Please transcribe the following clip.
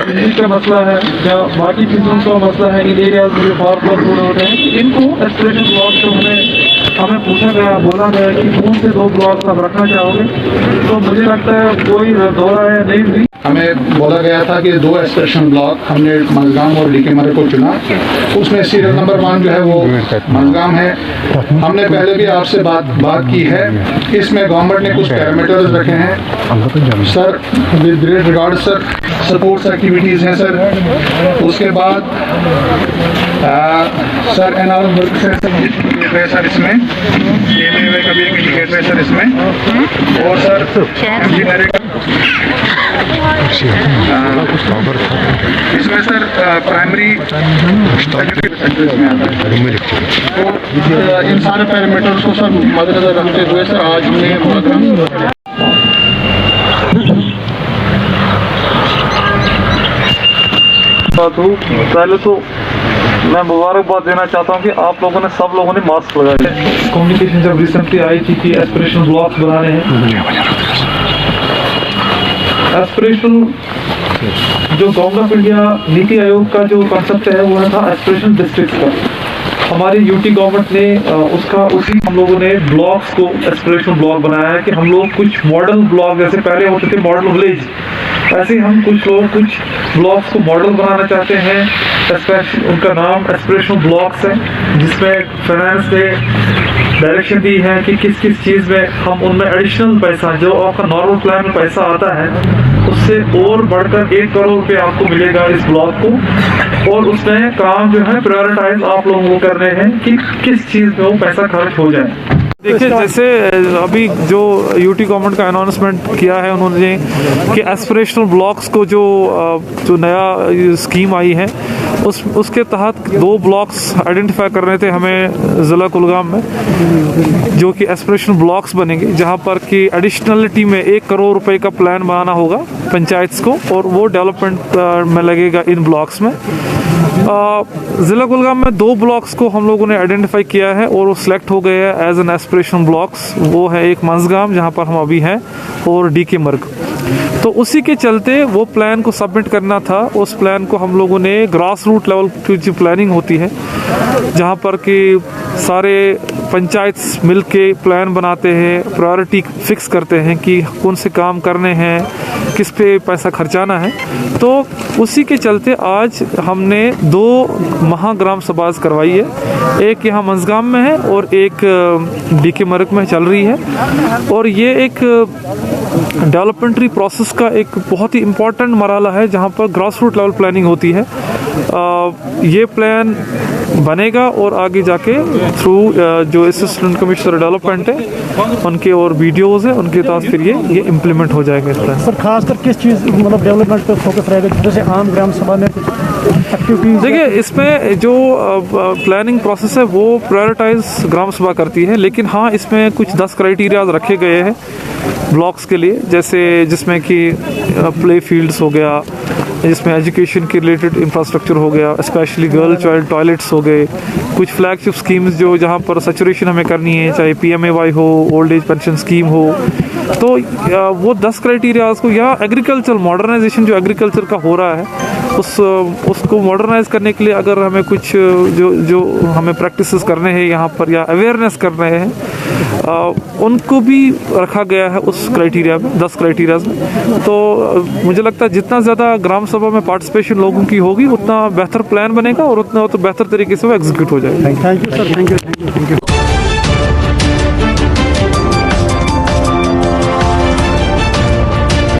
बिजली का मसला है या बाकी चीज़ों का मसला है, इन एरियाज में फार पूरे होते हैं, इनको एस्पिरेशन ब्लॉक जो हमें पूछा गया, बोला गया कि कौन से 2 ब्लॉक आप रखना चाहोगे। तो मुझे लगता है कोई दौरा है नहीं हुई। हमें बोला गया था कि 2 एस्पिरेशन ब्लॉक, हमने मजगाम और डीके मरे को चुना। उसमें सीरियल नंबर 1 जो है वो मजगाम है। हमने पहले भी आपसे बात की है। इसमें गवर्नमेंट ने कुछ पैरामीटर्स रखे हैं sir, with great regard sir, supports activities हैं सर। उसके बाद सर एनआर वर्क है सर, इसमें ये का भी एक इंडिकेटर है सर इसमें, और सर इसमें सर प्राइमरी तो इन सारे पैरामीटर्स को सर मद्देनजर रखते हुए सर आज हमने पहले तो मैं मुबारकबाद देना चाहता हूँ कि आप लोगों ने, सब लोगों ने मास्क लगाए। कम्युनिकेशन जब रिसेंटली आई थी कि एस्पिरेशन ब्लॉक्स बनाने हैं, एस्पिरेशन जो government of India NITI Aayog का जो कॉन्सेप्ट है वो था एस्पिरेशन डिस्ट्रिक्ट का। हमारी यूटी गवर्नमेंट ने उसी हम लोगों ने ब्लॉक्स को एस्पिरेशन ब्लॉक बनाया है कि हम लोग कुछ मॉडल ब्लॉक, जैसे पहले होते थे मॉडल विलेज, ऐसे हम कुछ ब्लॉक्स को मॉडल बनाना चाहते हैं। उनका नाम एस्पिरेशन ब्लॉक्स है, जिसमें फाइनेंस ने डायरेक्शन दी है कि किस किस चीज़ में हम उनमें एडिशनल पैसा, जो आपका नॉर्मल प्लान में पैसा आता है उससे और बढ़कर 1 करोड़ रुपये आपको मिलेगा इस ब्लॉक को। और उसमें काम जो है प्रायोरिटाइज आप लोगों को करने हैं कि किस चीज़ में वो पैसा खर्च हो जाए। देखिए, जैसे अभी जो यूटी गवर्नमेंट का अनाउंसमेंट किया है उन्होंने कि एस्पिरेशनल ब्लॉक्स को जो नया स्कीम आई है उसके तहत 2 ब्लॉक्स आइडेंटिफाई करने थे हमें ज़िला कुलगाम में, जो कि एस्पिरेशनल ब्लॉक्स बनेंगे, जहां पर कि एडिशनलिटी में 1 करोड़ रुपए का प्लान बनाना होगा पंचायत्स को, और वो डेवलपमेंट में लगेगा इन ब्लॉक्स में। ज़िला कुलगाम में 2 ब्लॉक्स को हम लोगों ने आइडेंटिफाई किया है और वो सिलेक्ट हो गए हैं एज एन एस्पिरेशन ब्लॉक्स। वो है एक मंजगाम जहां पर हम अभी हैं, और डीके मर्ग। तो उसी के चलते वो प्लान को सबमिट करना था। उस प्लान को हम लोगों ने ग्रास रूट लेवल की जो प्लानिंग होती है, जहाँ पर कि सारे पंचायत मिल के प्लान बनाते हैं, प्रायोरिटी फिक्स करते हैं कि कौन से काम करने हैं, किस पे पैसा खर्चाना है। तो उसी के चलते आज हमने 2 महाग्राम सभा करवाई है, एक यहाँ मंजगाम में है और एक डीके मर्ग में चल रही है। और ये एक डेवलपमेंटरी प्रोसेस का एक बहुत ही इम्पॉर्टेंट मरहला है जहाँ पर ग्रास रूट लेवल प्लानिंग होती है। ये प्लान बनेगा और आगे जाके थ्रू जो असिस्टेंट कमिश्नर डेवलपमेंट है उनके और वीडियोज़ है उनके पास फिर ये इम्प्लीमेंट हो जाएगा इस प्लान। सर खासकर किस चीज़ मतलब डेवलपमेंट पे फोकस रहेगा, जैसे आम ग्राम सभा में एक्टिविटीज? देखिए, इसमें जो प्लानिंग प्रोसेस है वो प्रायोरिटाइज ग्राम सभा करती है, लेकिन हाँ इसमें कुछ 10 क्राइटेरियाज रखे गए हैं ब्लॉक्स के लिए, जैसे जिसमें कि प्ले फील्ड्स हो गया, जिसमें एजुकेशन के रिलेटेड इंफ्रास्ट्रक्चर हो गया, स्पेशली गर्ल चाइल्ड टॉयलेट्स हो गए, कुछ फ्लैगशिप स्कीम्स जो जहाँ पर सैचुरेशन हमें करनी है, चाहे PMAY हो, ओल्ड एज पेंशन स्कीम हो। तो वो 10 क्राइटेरियाज को, या एग्रीकल्चर मॉडर्नाइजेशन जो एग्रीकल्चर का हो रहा है उसको मॉडर्नाइज करने के लिए अगर हमें कुछ जो हमें प्रैक्टिसेस करने हैं यहाँ पर या अवेयरनेस कर रहे हैं, उनको भी रखा गया है उस क्राइटेरिया में, 10 क्राइटेरियाज में। तो मुझे लगता है जितना ज़्यादा ग्राम सभा में पार्टिसिपेशन लोगों की होगी उतना बेहतर प्लान बनेगा और उतना तो बेहतर तरीके से वो एग्जीक्यूट हो जाएगा। Thank you sir, thank you.